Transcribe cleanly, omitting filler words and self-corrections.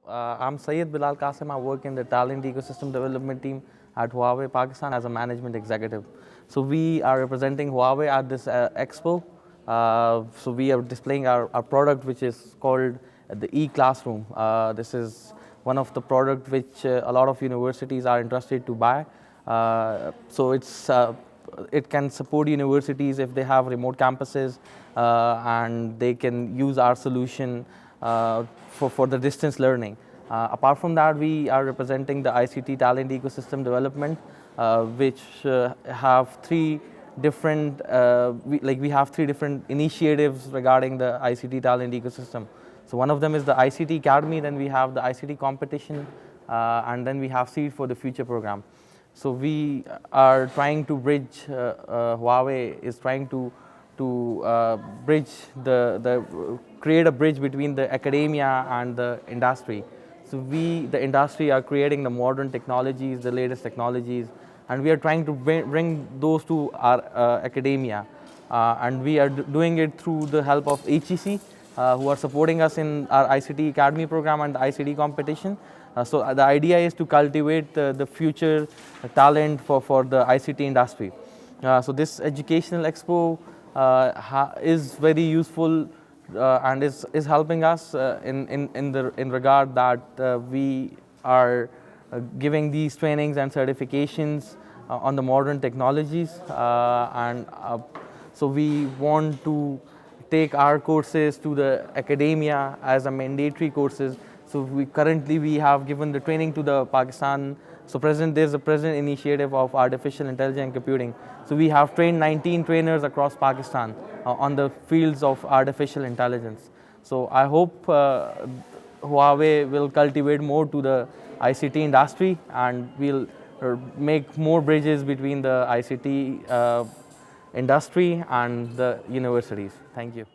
I'm Syed Bilal Qasim. I work in the talent ecosystem development team at Huawei Pakistan as a management executive. So we are representing Huawei at this expo. So we are displaying our product, which is called the e-classroom. This is one of the product which a lot of universities are interested to buy. It can support universities if they have remote campuses, and they can use our solution for the distance learning. Apart from that, we are representing the ICT talent ecosystem development, which have three different we have three different initiatives regarding the ICT talent ecosystem. So one of them is the ICT Academy, then we have the ICT competition, and then we have Seed for the Future program. So we are trying to bridge, Huawei is trying to bridge create a bridge between the academia and the industry. So the industry are creating the modern technologies, the latest technologies, and we are trying to bring those to our academia. And we are doing it through the help of HEC, who are supporting us in our ICT Academy program and the ICT competition. So the idea is to cultivate the future talent for the ICT industry. So this educational expo is very useful and is helping us in regard that we are giving these trainings and certifications on the modern technologies, so we want to take our courses to the academia as a mandatory courses. So currently we have given the training to the Pakistan. So there's a present initiative of artificial intelligence and computing. So we have trained 19 trainers across Pakistan on the fields of artificial intelligence. So I hope Huawei will cultivate more to the ICT industry, and we'll make more bridges between the ICT industry and the universities. Thank you.